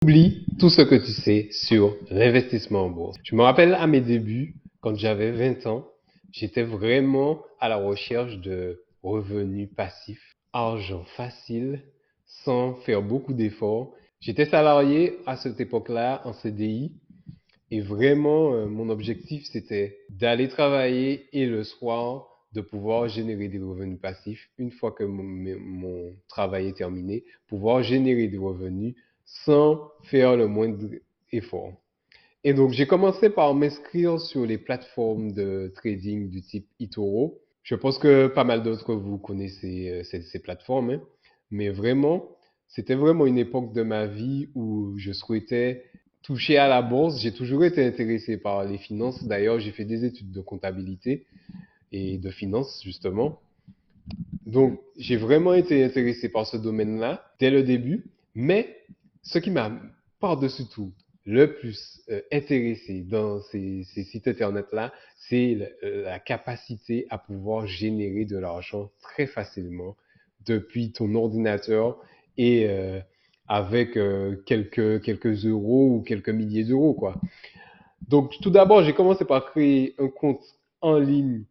Oublie tout ce que tu sais sur l'investissement en bourse. Je me rappelle à mes débuts, quand j'avais 20 ans, j'étais vraiment à la recherche de revenus passifs, argent facile, sans faire beaucoup d'efforts. J'étais salarié à cette époque-là en CDI et vraiment mon objectif c'était d'aller travailler et le soir de pouvoir générer des revenus passifs une fois que mon travail est terminé, pouvoir générer des revenus sans faire le moindre effort. Et donc, j'ai commencé par m'inscrire sur les plateformes de trading du type eToro. Je pense que pas mal d'entre vous connaissez ces plateformes, hein. Mais vraiment, c'était vraiment une époque de ma vie où je souhaitais toucher à la bourse. J'ai toujours été intéressé par les finances. D'ailleurs, j'ai fait des études de comptabilité et de finance, justement. Donc, j'ai vraiment été intéressé par ce domaine-là dès le début, mais ce qui m'a par-dessus tout le plus intéressé dans ces sites Internet-là, c'est la capacité à pouvoir générer de l'argent très facilement depuis ton ordinateur et avec quelques euros ou quelques milliers d'euros, quoi. Donc, tout d'abord, j'ai commencé par créer un compte en ligne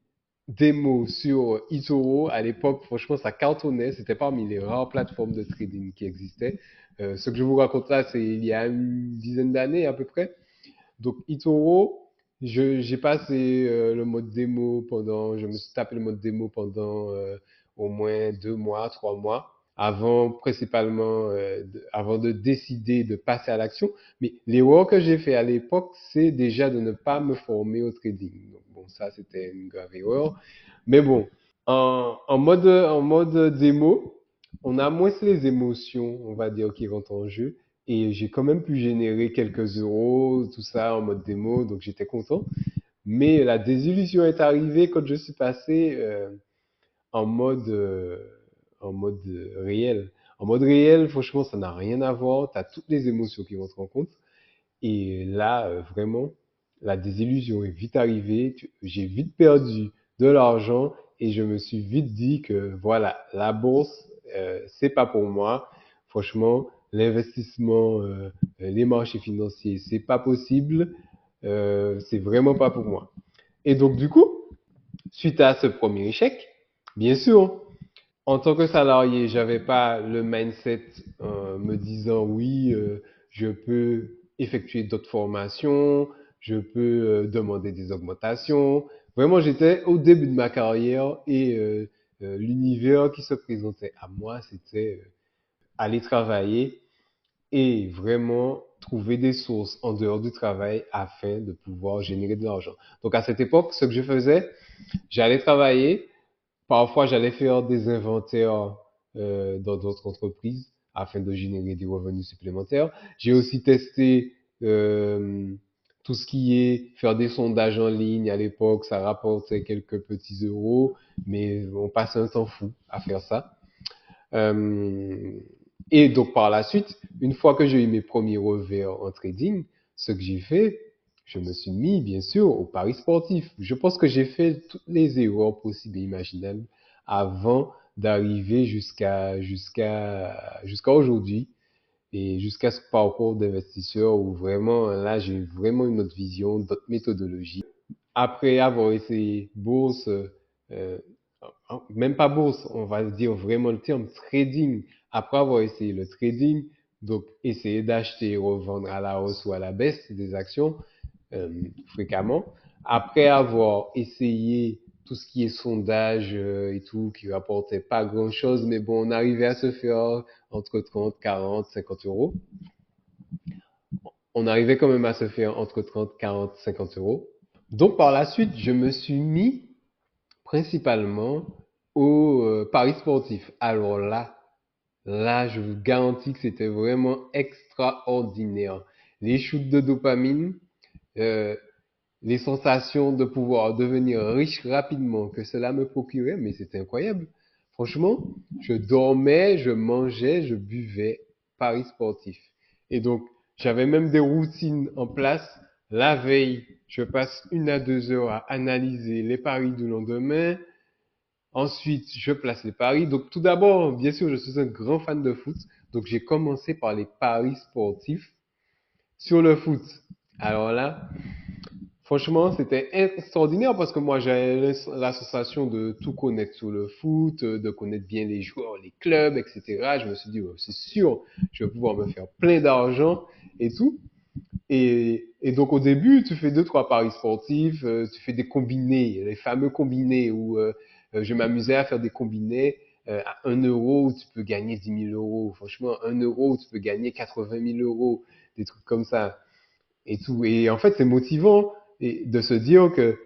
démo sur eToro. À l'époque, franchement, ça cartonnait. C'était parmi les rares plateformes de trading qui existaient. Ce que je vous raconte là, c'est il y a une dizaine d'années à peu près. Donc, eToro, j'ai passé le mode démo je me suis tapé le mode démo pendant au moins 2 mois, 3 mois, avant de décider de passer à l'action. Mais l'erreur que j'ai fait à l'époque, c'est déjà de ne pas me former au trading. Donc, bon, ça, c'était une grave erreur. Mais bon, en mode démo, on a moins les émotions, on va dire, qui rentrent en jeu. Et j'ai quand même pu générer quelques euros, tout ça en mode démo, donc j'étais content. Mais la désillusion est arrivée quand je suis passé en mode, euh, en mode réel. En mode réel, franchement, ça n'a rien à voir. Tu as toutes les émotions qui rentrent en compte. Et là, vraiment, la désillusion est vite arrivée. J'ai vite perdu de l'argent et je me suis vite dit que voilà, la bourse, c'est pas pour moi. Franchement, l'investissement, les marchés financiers, c'est pas possible. C'est vraiment pas pour moi. Et donc, du coup, suite à ce premier échec, bien sûr, en tant que salarié, j'avais pas le mindset me disant oui, je peux effectuer d'autres formations, je peux demander des augmentations. Vraiment, j'étais au début de ma carrière et l'univers qui se présentait à moi, c'était aller travailler et vraiment trouver des sources en dehors du travail afin de pouvoir générer de l'argent. Donc à cette époque, ce que je faisais, j'allais travailler. Parfois, j'allais faire des inventaires dans d'autres entreprises afin de générer des revenus supplémentaires. J'ai aussi testé tout ce qui est faire des sondages en ligne. À l'époque, ça rapportait quelques petits euros, mais on passait un temps fou à faire ça. Euh, et donc, par la suite, une fois que j'ai eu mes premiers revers en trading, ce que j'ai fait, je me suis mis, bien sûr, au paris sportif. Je pense que j'ai fait toutes les erreurs possibles et imaginables avant d'arriver jusqu'à aujourd'hui et jusqu'à ce parcours d'investisseur où vraiment, là, j'ai vraiment une autre vision, d'autres méthodologies. Après avoir essayé bourse, euh, même pas bourse, on va dire vraiment le terme trading. Après avoir essayé le trading, donc essayer d'acheter et revendre à la hausse ou à la baisse des actions fréquemment. Après avoir essayé tout ce qui est sondage et tout, qui rapportait pas grand-chose, mais bon, on arrivait à se faire entre 30, 40, 50 euros. On arrivait quand même à se faire entre 30, 40, 50 euros. Donc par la suite, je me suis mis principalement au paris sportif. Alors là, je vous garantis que c'était vraiment extraordinaire. Les shoots de dopamine, euh, les sensations de pouvoir devenir riche rapidement que cela me procurait, mais c'était incroyable. Franchement, je dormais, je mangeais, je buvais paris sportif. Et donc, j'avais même des routines en place. La veille, je passe 1 à 2 heures à analyser les paris du lendemain. Ensuite, je place les paris. Donc, tout d'abord, bien sûr, je suis un grand fan de foot. Donc, j'ai commencé par les paris sportifs. Sur le foot. Alors là, franchement, c'était extraordinaire parce que moi, j'avais la sensation de tout connaître sur le foot, de connaître bien les joueurs, les clubs, etc. Je me suis dit, oh, c'est sûr, je vais pouvoir me faire plein d'argent et tout. Et donc au début, tu fais deux, trois paris sportifs, tu fais des combinés, les fameux combinés où je m'amusais à faire des combinés à 1 euro où tu peux gagner 10 000 euros. Franchement, 1 euro où tu peux gagner 80 000 euros, des trucs comme ça et tout. Et en fait, c'est motivant de se dire que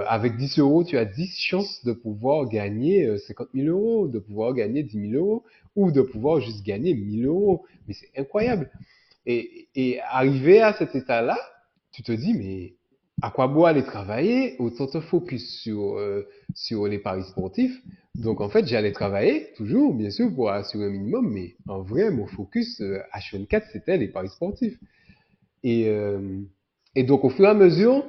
avec 10 euros, tu as 10 chances de pouvoir gagner 50 000 euros, de pouvoir gagner 10 000 euros ou de pouvoir juste gagner 1000 euros. Mais c'est incroyable. Et arrivé à cet état-là, tu te dis, mais à quoi bon aller travailler? Autant te focus sur les paris sportifs. Donc en fait, j'allais travailler, toujours, bien sûr, pour assurer un minimum, mais en vrai, mon focus H24, c'était les paris sportifs. Et, euh, et donc au fur et à mesure,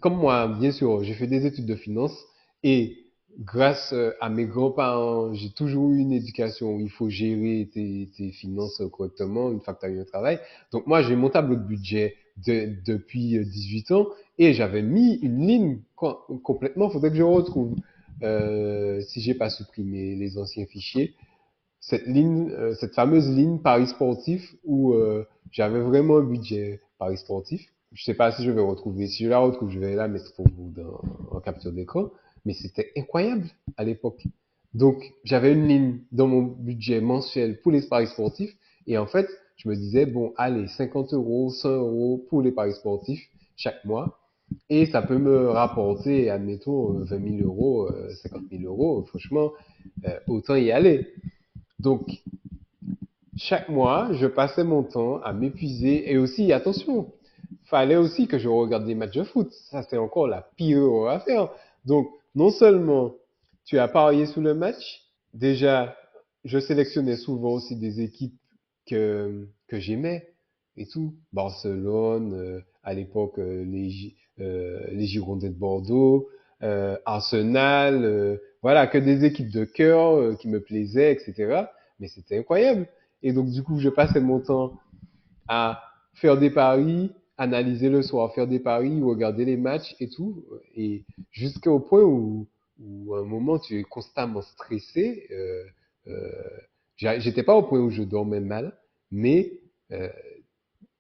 comme moi, bien sûr, j'ai fait des études de finance et grâce à mes grands-parents, j'ai toujours eu une éducation où il faut gérer tes finances correctement une fois que tu as eu un travail. Donc moi, j'ai mon tableau de budget depuis 18 ans et j'avais mis une ligne complètement, faudrait que je retrouve, si j'ai pas supprimé les anciens fichiers, cette ligne, cette fameuse ligne Paris sportif où j'avais vraiment un budget Paris sportif. Je sais pas si je vais retrouver. Si je la retrouve, je vais la mettre pour vous en capture d'écran. Mais c'était incroyable à l'époque. Donc, j'avais une ligne dans mon budget mensuel pour les paris sportifs. Et en fait, je me disais, bon, allez, 50 euros, 100 euros pour les paris sportifs chaque mois. Et ça peut me rapporter, admettons, 20 000 euros, 50 000 euros. Franchement, autant y aller. Donc, chaque mois, je passais mon temps à m'épuiser et aussi, attention, fallait aussi que je regarde des matchs de foot. Ça, c'est encore la pire affaire. Donc, non seulement tu as parié sur le match, déjà, je sélectionnais souvent aussi des équipes que j'aimais et tout. Barcelone, à l'époque, les Girondins de Bordeaux, Arsenal, voilà, que des équipes de cœur qui me plaisaient, etc. Mais c'était incroyable. Et donc, du coup, je passais mon temps à faire des paris, analyser le soir, faire des paris, regarder les matchs et tout. Et jusqu'au point où à un moment, tu es constamment stressé. Euh, J'étais pas au point où je dormais mal, mais euh,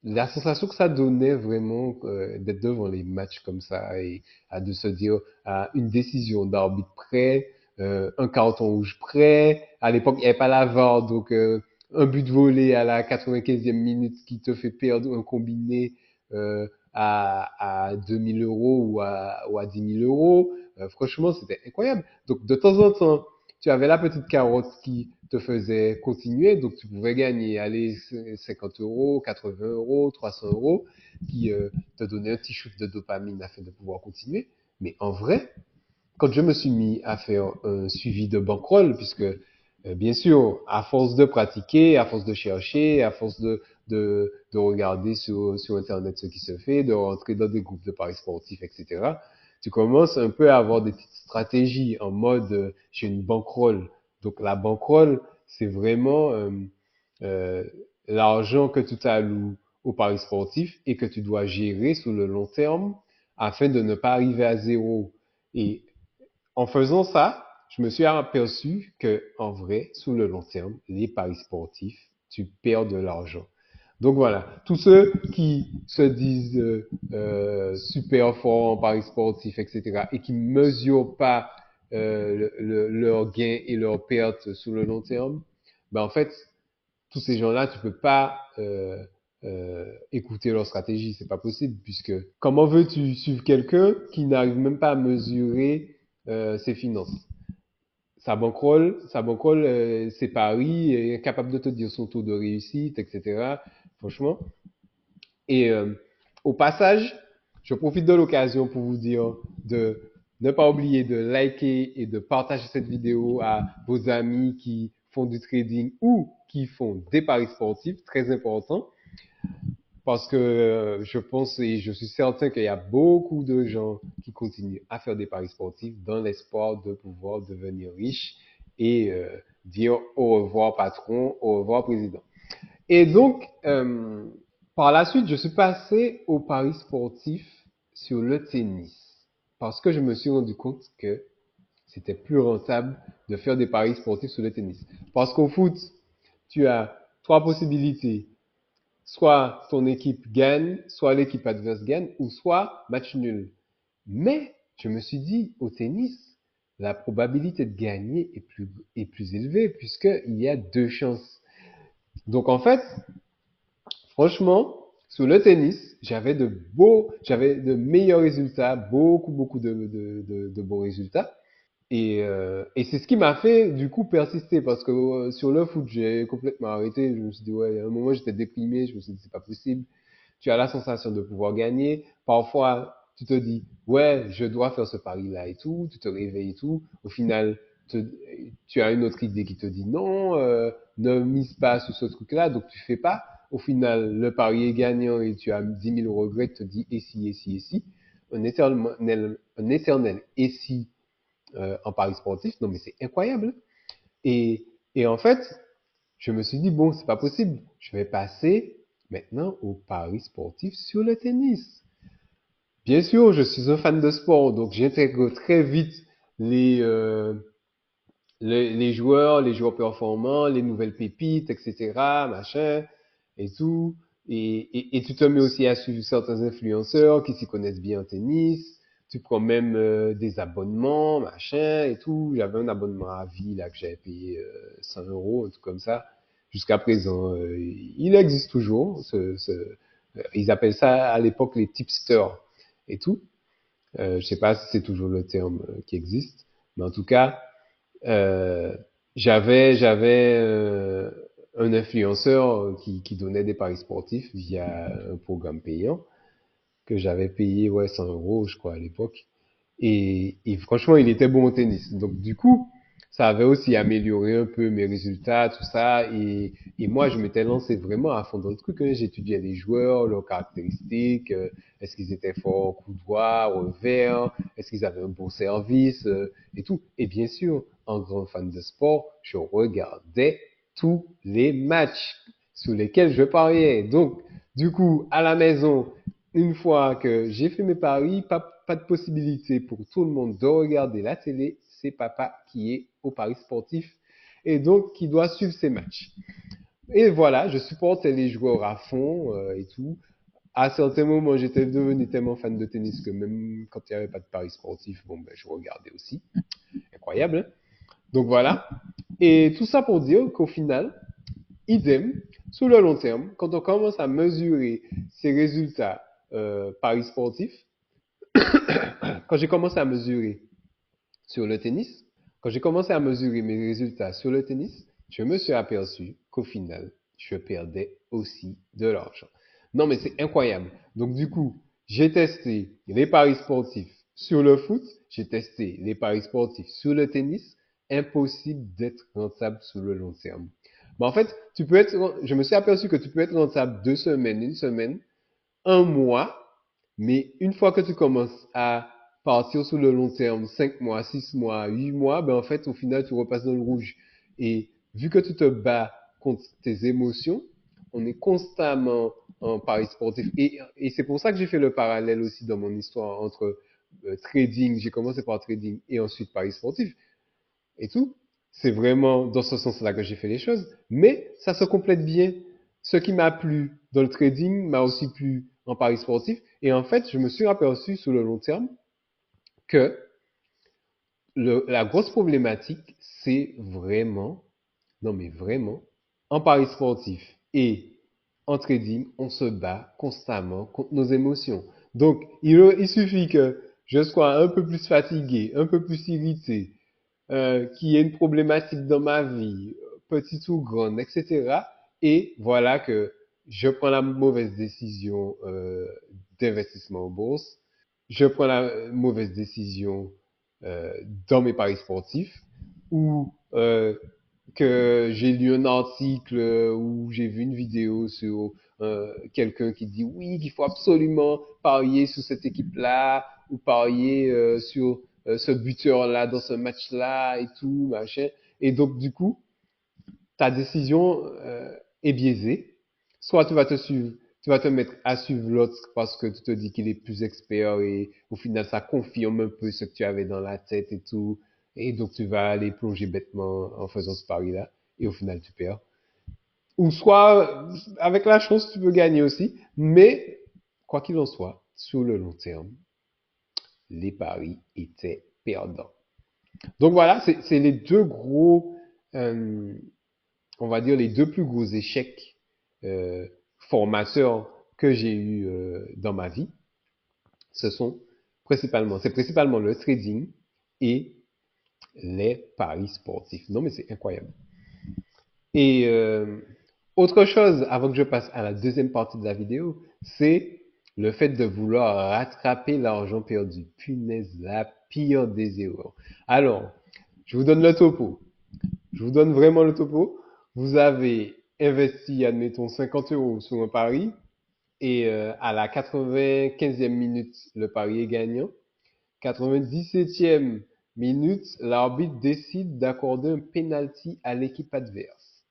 la sensation que ça donnait vraiment d'être devant les matchs comme ça et de se dire à une décision d'arbitre près, un carton rouge près. À l'époque, il n'y avait pas la VAR, donc un but volé à la 95e minute qui te fait perdre un combiné à 2000 euros ou à 10 000 euros. Franchement, c'était incroyable. Donc, de temps en temps, tu avais la petite carotte qui te faisait continuer, donc tu pouvais gagner, aller 50 euros, 80 euros, 300 euros, qui te donnait un petit shoot de dopamine afin de pouvoir continuer. Mais en vrai, quand je me suis mis à faire un suivi de bankroll, puisque bien sûr, à force de pratiquer, à force de chercher, à force de regarder sur Internet ce qui se fait, de rentrer dans des groupes de paris sportifs, etc., tu commences un peu à avoir des petites stratégies en mode j'ai une bankroll. Donc la bankroll, c'est vraiment euh, l'argent que tu t'alloues au paris sportif et que tu dois gérer sur le long terme afin de ne pas arriver à zéro. Et en faisant ça, je me suis aperçu que, en vrai, sur le long terme, les paris sportifs, tu perds de l'argent. Donc voilà, tous ceux qui se disent super forts en paris sportifs, etc., et qui ne mesurent pas leurs gains et leurs pertes sur le long terme, ben en fait, tous ces gens-là, tu peux pas écouter leur stratégie, c'est pas possible, puisque comment veux-tu suivre quelqu'un qui n'arrive même pas à mesurer ses finances? Sa bankroll, ses paris, est incapable de te dire son taux de réussite, etc. Franchement. Et au passage, je profite de l'occasion pour vous dire de ne pas oublier de liker et de partager cette vidéo à vos amis qui font du trading ou qui font des paris sportifs, très important, parce que je pense et je suis certain qu'il y a beaucoup de gens qui continuent à faire des paris sportifs dans l'espoir de pouvoir devenir riches et dire au revoir patron, au revoir président. Et donc, par la suite, je suis passé au paris sportif sur le tennis. Parce que je me suis rendu compte que c'était plus rentable de faire des paris sportifs sur le tennis. Parce qu'au foot, tu as trois possibilités. Soit ton équipe gagne, soit l'équipe adverse gagne, ou soit match nul. Mais je me suis dit, au tennis, la probabilité de gagner est plus élevée puisqu'il y a deux chances. Donc en fait, franchement, sur le tennis, j'avais de meilleurs résultats, beaucoup de bons résultats. Et c'est ce qui m'a fait du coup persister parce que sur le foot, j'ai complètement arrêté. Je me suis dit, ouais, à un moment, j'étais déprimé. Je me suis dit, c'est pas possible. Tu as la sensation de pouvoir gagner. Parfois, tu te dis, ouais, je dois faire ce pari-là et tout. Tu te réveilles et tout. Au final, te- tu as une autre idée qui te dit, non, ne mise pas sur ce truc-là. Donc, tu fais pas. Au final, le pari est gagnant et tu as 10 000 regrets. Tu te dis, et si. Un éternel et si en paris sportif. Non, mais c'est incroyable. Et, et en fait, je me suis dit, bon, c'est pas possible. Je vais passer maintenant au paris sportif sur le tennis. Bien sûr, je suis un fan de sport, donc j'intègre très vite les, euh, les joueurs performants, les nouvelles pépites, etc., machin, et tout. Et tu te mets aussi à suivre certains influenceurs qui s'y connaissent bien en tennis. Tu prends même des abonnements, machin, et tout. J'avais un abonnement à vie, là, que j'avais payé 100 euros, un truc comme ça. Jusqu'à présent, il existe toujours. Ils appellent ça à l'époque les tipsters et tout. Je sais pas si c'est toujours le terme qui existe, mais en tout cas, euh, j'avais un influenceur qui donnait des paris sportifs via un programme payant que j'avais payé ouais 100 euros je crois à l'époque et franchement il était bon au tennis donc du coup ça avait aussi amélioré un peu mes résultats tout ça et moi je m'étais lancé vraiment à fond dans le truc hein. J'étudiais les joueurs leurs caractéristiques est-ce qu'ils étaient forts au coup droit au revers est-ce qu'ils avaient un bon service et tout et bien sûr en grand fan de sport je regardais tous les matchs sur lesquels je pariais donc du coup à la maison une fois que j'ai fait mes paris, pas de possibilité pour tout le monde de regarder la télé. C'est papa qui est au paris sportif et donc qui doit suivre ses matchs. Et voilà, je supportais les joueurs à fond et tout. À certains moments, j'étais devenu tellement fan de tennis que même quand il n'y avait pas de paris sportif, bon, ben, je regardais aussi. Incroyable. Hein. Donc voilà. Et tout ça pour dire qu'au final, idem, sur le long terme, quand on commence à mesurer ses résultats paris sportifs, quand j'ai commencé à mesurer sur le tennis, quand j'ai commencé à mesurer mes résultats sur le tennis, je me suis aperçu qu'au final, je perdais aussi de l'argent. Non, mais c'est incroyable. Donc, du coup, j'ai testé les paris sportifs sur le foot, j'ai testé les paris sportifs sur le tennis. Impossible d'être rentable sur le long terme. Mais en fait, je me suis aperçu que tu peux être rentable 2 semaines, une semaine, un mois, mais une fois que tu commences à partir sur le long terme, 5 mois, 6 mois, 8 mois, ben en fait, au final, tu repasses dans le rouge. Et vu que tu te bats contre tes émotions, on est constamment en paris sportif. Et c'est pour ça que j'ai fait le parallèle aussi dans mon histoire entre trading, j'ai commencé par trading et ensuite paris sportif et tout. C'est vraiment dans ce sens-là que j'ai fait les choses. Mais ça se complète bien. Ce qui m'a plu dans le trading m'a aussi plu en paris sportif. Et en fait, je me suis aperçu sur le long terme que la grosse problématique, c'est vraiment, non mais vraiment, en paris sportif et en trading, on se bat constamment contre nos émotions. Donc, il suffit que je sois un peu plus fatigué, un peu plus irrité, qu'il y ait une problématique dans ma vie, petite ou grande, etc. Et voilà que je prends la mauvaise décision d'investissement en bourse, je prends la mauvaise décision euh, dans mes paris sportifs, ou que j'ai lu un article ou j'ai vu une vidéo sur quelqu'un qui dit oui, qu'il faut absolument parier sur cette équipe-là ou parier sur ce buteur-là dans ce match-là et tout, machin. Et donc, du coup, ta décision est biaisée soit tu vas te suivre, tu vas te mettre à suivre l'autre parce que tu te dis qu'il est plus expert et au final ça confirme un peu ce que tu avais dans la tête et tout. Et donc tu vas aller plonger bêtement en faisant ce pari-là et au final tu perds. Ou soit avec la chance tu peux gagner aussi, mais quoi qu'il en soit, sur le long terme, les paris étaient perdants. Donc voilà, c'est les deux gros, euh, on va dire les deux plus gros échecs euh, formateurs que j'ai eu dans ma vie. Ce sont c'est principalement le trading et les paris sportifs. Non mais c'est incroyable. Et autre chose, avant que je passe à la deuxième partie de la vidéo, c'est le fait de vouloir rattraper l'argent perdu. Punaise, la pire des erreurs. Alors, je vous donne le topo. Je vous donne vraiment le topo. Vous avez investi, admettons, 50 euros sur un pari et à la 95e minute, le pari est gagnant. 97e minute, l'arbitre décide d'accorder un penalty à l'équipe adverse.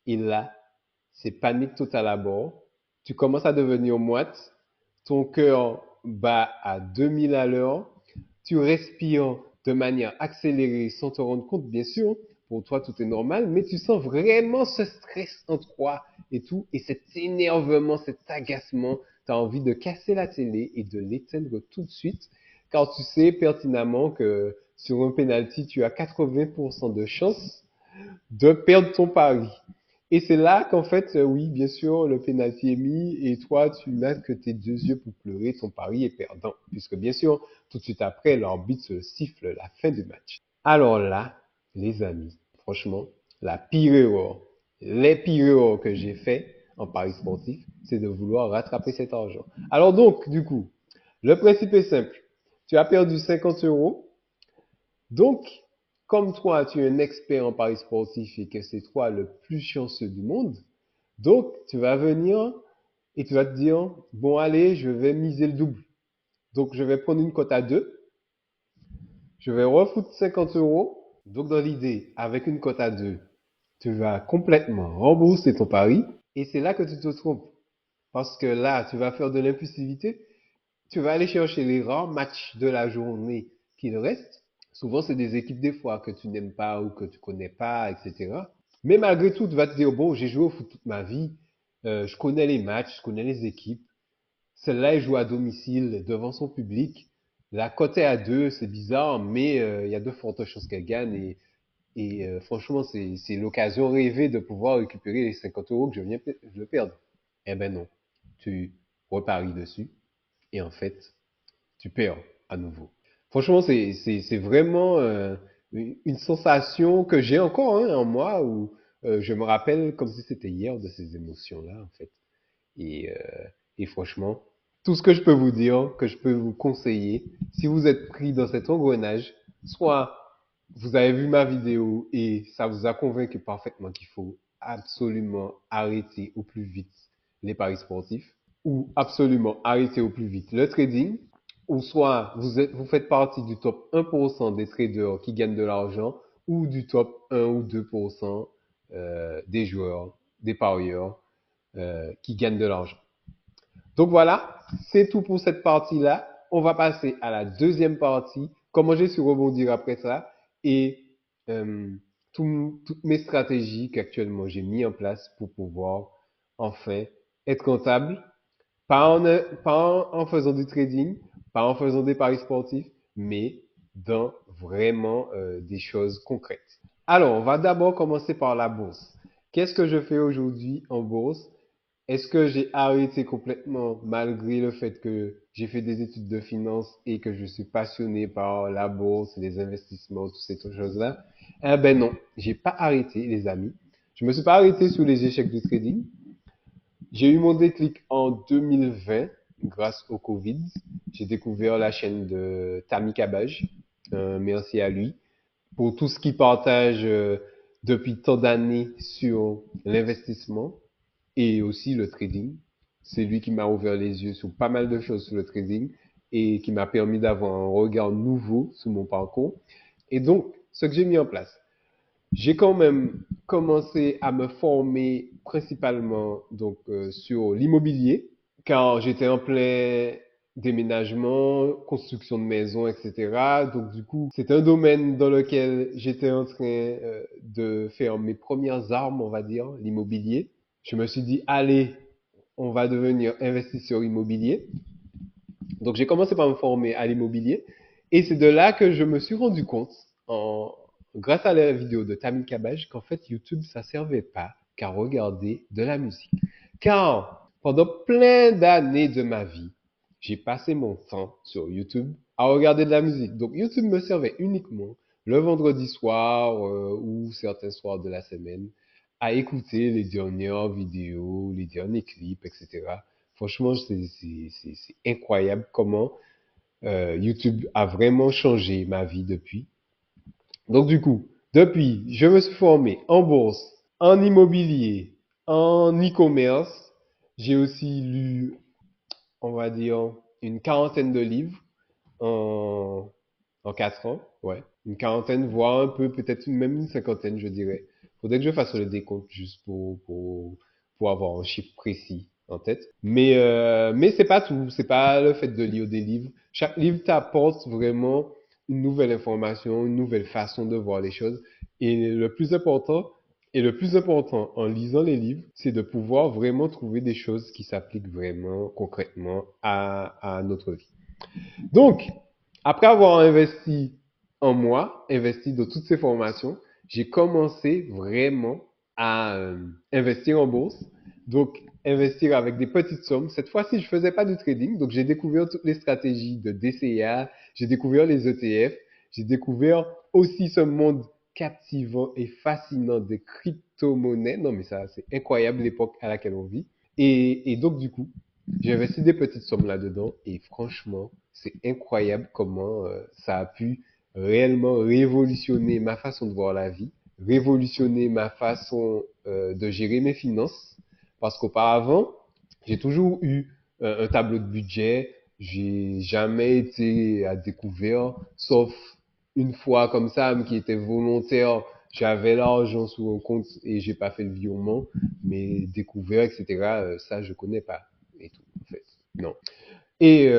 Et là, c'est panique totale à bord. Tu commences à devenir moite. Ton cœur bat à 2000 à l'heure. Tu respires de manière accélérée sans te rendre compte, bien sûr. Pour toi, tout est normal, mais tu sens vraiment ce stress en toi et tout. Et cet énervement, cet agacement, tu as envie de casser la télé et de l'éteindre tout de suite. Car tu sais pertinemment que sur un penalty, tu as 80% de chance de perdre ton pari. Et c'est là qu'en fait, oui, bien sûr, le penalty est mis et toi, tu n'as que tes deux yeux pour pleurer, ton pari est perdant. Puisque bien sûr, tout de suite après, l'arbitre siffle la fin du match. Alors là, les amis, franchement, la pire erreur, les pires erreurs que j'ai fait en pari sportif, c'est de vouloir rattraper cet argent. Alors donc, du coup, le principe est simple. Tu as perdu 50 euros, donc, comme toi, tu es un expert en paris sportif et que c'est toi le plus chanceux du monde, donc tu vas venir et tu vas te dire, bon allez, je vais miser le double. Donc je vais prendre une cote à 2, je vais refoutre 50 euros. Donc dans l'idée, avec une cote à 2, tu vas complètement rembourser ton pari et c'est là que tu te trompes. Parce que là, tu vas faire de l'impulsivité, tu vas aller chercher les rares matchs de la journée qu'il reste. Souvent, c'est des équipes des fois que tu n'aimes pas ou que tu connais pas, etc. Mais malgré tout, tu vas te dire, bon, j'ai joué au foot toute ma vie, je connais les matchs, je connais les équipes. Celle-là, elle joue à domicile devant son public. La cote est à 2, c'est bizarre, mais il y a de fortes chances qu'elle gagne. Et franchement, c'est l'occasion rêvée de pouvoir récupérer les 50 euros que je viens de perdre. Eh ben non, tu reparies dessus et en fait, tu perds à nouveau. Franchement, c'est vraiment une sensation que j'ai encore hein, en moi où je me rappelle comme si c'était hier de ces émotions-là, en fait. Et, euh, et franchement, tout ce que je peux vous dire, que je peux vous conseiller, si vous êtes pris dans cet engrenage, soit vous avez vu ma vidéo et ça vous a convaincu parfaitement qu'il faut absolument arrêter au plus vite les paris sportifs, ou absolument arrêter au plus vite le trading, ou soit vous faites partie du top 1% des traders qui gagnent de l'argent, ou du top 1 ou 2% des joueurs, des parieurs qui gagnent de l'argent. Donc voilà, c'est tout pour cette partie-là. On va passer à la deuxième partie, comment j'ai su rebondir après ça et euh, toutes mes stratégies qu'actuellement j'ai mis en place pour pouvoir enfin être comptable, pas en faisant du trading, pas en faisant des paris sportifs, mais dans vraiment des choses concrètes. Alors, on va d'abord commencer par la bourse. Qu'est-ce que je fais aujourd'hui en bourse? Est-ce que j'ai arrêté complètement malgré le fait que j'ai fait des études de finance et que je suis passionné par la bourse, les investissements, toutes ces choses-là? Eh ben non, j'ai pas arrêté, les amis. Je me suis pas arrêté sur les échecs du trading. J'ai eu mon déclic en 2020 grâce au Covid. J'ai découvert la chaîne de Tammy Cabage. Merci à lui pour tout ce qu'il partage depuis tant d'années sur l'investissement et aussi le trading. C'est lui qui m'a ouvert les yeux sur pas mal de choses sur le trading et qui m'a permis d'avoir un regard nouveau sur mon parcours. Et donc, ce que j'ai mis en place. j'ai quand même commencé à me former principalement donc sur l'immobilier, car j'étais en plein déménagement, construction de maisons, etc. Donc du coup, c'est un domaine dans lequel j'étais en train de faire mes premières armes, on va dire, l'immobilier. Je me suis dit, allez, on va devenir investisseur immobilier. Donc j'ai commencé par me former à l'immobilier et c'est de là que je me suis rendu compte, grâce à la vidéo de Tamil Kabaj, qu'en fait YouTube ça servait pas qu'à regarder de la musique. Car pendant plein d'années de ma vie, j'ai passé mon temps sur YouTube à regarder de la musique. Donc YouTube me servait uniquement le vendredi soir ou certains soirs de la semaine à écouter les dernières vidéos, les derniers clips, etc. Franchement, c'est incroyable comment YouTube a vraiment changé ma vie depuis. Donc du coup, depuis, je me suis formé en bourse, en immobilier, en e-commerce. J'ai aussi lu, on va dire, une quarantaine de livres en, en 4 ans. Ouais, une quarantaine, voire un peu, peut-être même une cinquantaine, je dirais. Faudrait que je fasse le décompte juste pour avoir un chiffre précis en tête. Mais c'est pas tout. C'est pas le fait de lire des livres. Chaque livre t'apporte vraiment une nouvelle information, une nouvelle façon de voir les choses. Et le plus important en lisant les livres, c'est de pouvoir vraiment trouver des choses qui s'appliquent vraiment concrètement à notre vie. Donc, après avoir investi en moi, investi dans toutes ces formations, j'ai commencé vraiment à investir en bourse. Donc, investir avec des petites sommes. Cette fois-ci, je faisais pas du trading. Donc, j'ai découvert toutes les stratégies de DCA, j'ai découvert les ETF, j'ai découvert aussi ce monde captivant et fascinant des crypto-monnaies. Non, mais ça, c'est incroyable l'époque à laquelle on vit. Et donc, du coup, j'ai investi des petites sommes là-dedans et franchement, c'est incroyable comment ça a pu réellement révolutionner ma façon de voir la vie, révolutionner ma façon de gérer mes finances. Parce qu'auparavant, j'ai toujours eu un tableau de budget, j'ai jamais été à découvert, sauf une fois comme ça, qui était volontaire. J'avais l'argent sur un compte et j'ai pas fait le virement, mais découvert, etc., ça, je connais pas et tout, en fait. Non. Et,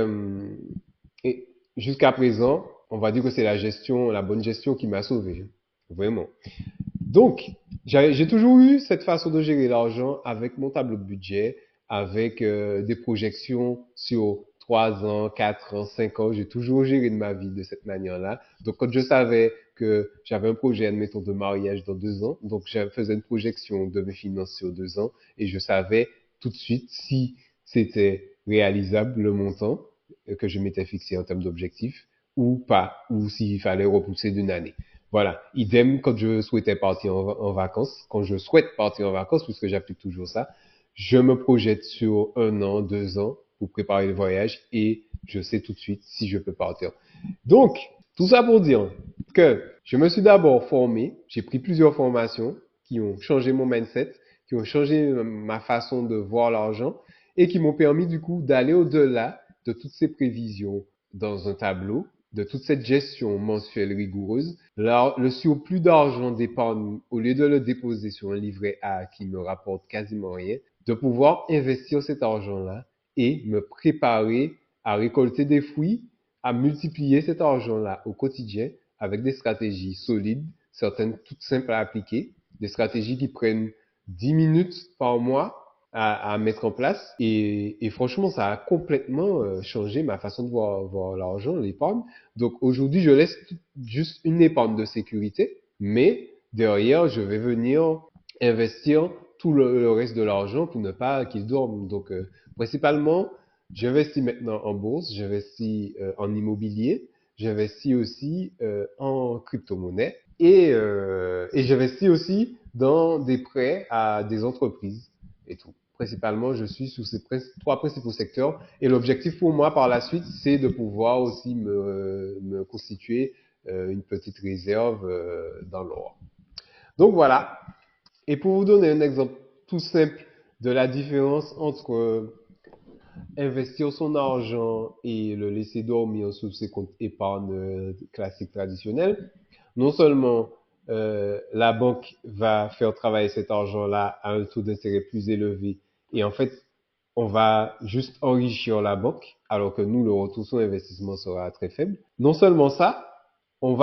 et jusqu'à présent, on va dire que c'est la gestion, la bonne gestion qui m'a sauvé. Vraiment. Donc, j'ai toujours eu cette façon de gérer l'argent avec mon tableau de budget, avec des projections sur 3 ans, 4 ans, 5 ans. J'ai toujours géré de ma vie de cette manière-là. Donc, quand je savais que j'avais un projet, admettons, de mariage dans 2 ans, donc je faisais une projection de mes finances sur 2 ans et je savais tout de suite si c'était réalisable le montant que je m'étais fixé en termes d'objectifs ou pas, ou s'il fallait repousser d'une année. Voilà. Idem quand je souhaitais partir en vacances, quand je souhaite partir en vacances, puisque j'applique toujours ça, je me projette sur 1 an, 2 ans pour préparer le voyage et je sais tout de suite si je peux partir. Donc, tout ça pour dire que je me suis d'abord formé, j'ai pris plusieurs formations qui ont changé mon mindset, qui ont changé ma façon de voir l'argent et qui m'ont permis du coup d'aller au-delà de toutes ces prévisions dans un tableau, de toute cette gestion mensuelle rigoureuse. Là, le surplus d'argent d'épargne, au lieu de le déposer sur un livret A qui me rapporte quasiment rien, de pouvoir investir cet argent-là et me préparer à récolter des fruits, à multiplier cet argent-là au quotidien avec des stratégies solides, certaines toutes simples à appliquer, des stratégies qui prennent 10 minutes par mois à mettre en place. Et franchement, ça a complètement changé ma façon de voir l'argent, l'épargne. Donc aujourd'hui, je laisse juste une épargne de sécurité, mais derrière, je vais venir investir tout le reste de l'argent pour ne pas qu'il dorme. Donc principalement, j'investis maintenant en bourse, j'investis en immobilier, j'investis aussi en crypto-monnaie et j'investis aussi dans des prêts à des entreprises et tout. Principalement, je suis sous ces trois principaux secteurs et l'objectif pour moi par la suite, c'est de pouvoir aussi me constituer une petite réserve dans l'or. Donc voilà. Et pour vous donner un exemple tout simple de la différence entre investir son argent et le laisser dormir sur ses comptes épargne classiques traditionnels, non seulement la banque va faire travailler cet argent-là à un taux d'intérêt plus élevé. Et en fait, on va juste enrichir la banque, alors que nous, le retour sur investissement sera très faible. Non seulement ça, en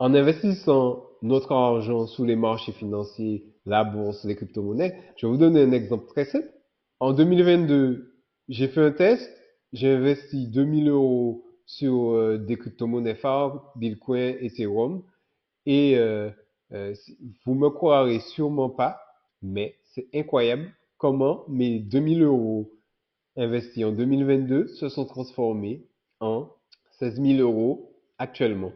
investissant notre argent sous les marchés financiers, la bourse, les crypto-monnaies, je vais vous donner un exemple très simple. En 2022, j'ai fait un test, j'ai investi 2000 euros sur des crypto-monnaies phares, Bitcoin, Ethereum, et vous me croirez sûrement pas, mais c'est incroyable comment mes 2000 euros investis en 2022 se sont transformés en 16 000 euros actuellement,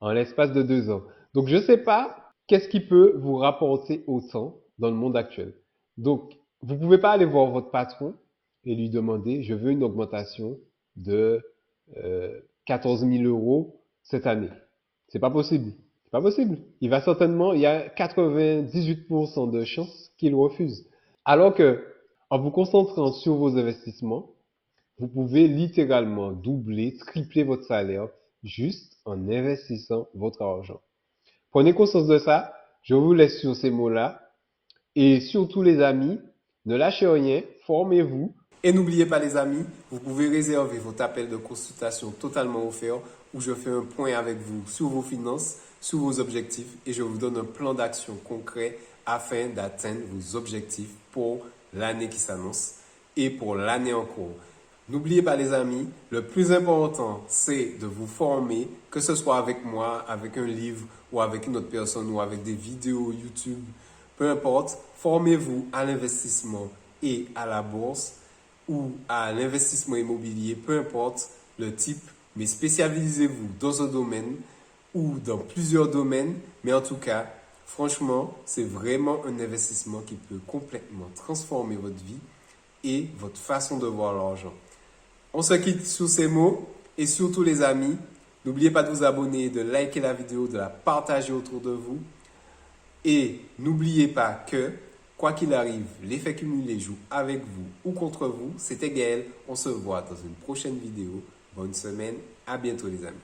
en l'espace de 2 ans. Donc, je ne sais pas qu'est-ce qui peut vous rapporter autant dans le monde actuel. Donc, vous ne pouvez pas aller voir votre patron et lui demander, je veux une augmentation de 14 000 euros cette année. C'est pas possible. C'est pas possible. Il y a 98% de chances qu'il refuse. Alors que, en vous concentrant sur vos investissements, vous pouvez littéralement doubler, tripler votre salaire juste en investissant votre argent. Prenez conscience de ça. Je vous laisse sur ces mots-là. Et surtout les amis, ne lâchez rien, formez-vous. Et n'oubliez pas les amis, vous pouvez réserver votre appel de consultation totalement offert où je fais un point avec vous sur vos finances, sur vos objectifs et je vous donne un plan d'action concret afin d'atteindre vos objectifs pour l'année qui s'annonce et pour l'année en cours. N'oubliez pas les amis, le plus important c'est de vous former, que ce soit avec moi, avec un livre ou avec une autre personne ou avec des vidéos YouTube, peu importe, formez-vous à l'investissement et à la bourse ou à l'investissement immobilier, peu importe le type, mais spécialisez-vous dans un domaine ou dans plusieurs domaines, mais en tout cas, franchement, c'est vraiment un investissement qui peut complètement transformer votre vie et votre façon de voir l'argent. On se quitte sur ces mots et surtout les amis, n'oubliez pas de vous abonner, de liker la vidéo, de la partager autour de vous et n'oubliez pas que quoi qu'il arrive, l'effet cumulé joue avec vous ou contre vous. C'était Gaël, on se voit dans une prochaine vidéo. Bonne semaine, à bientôt les amis.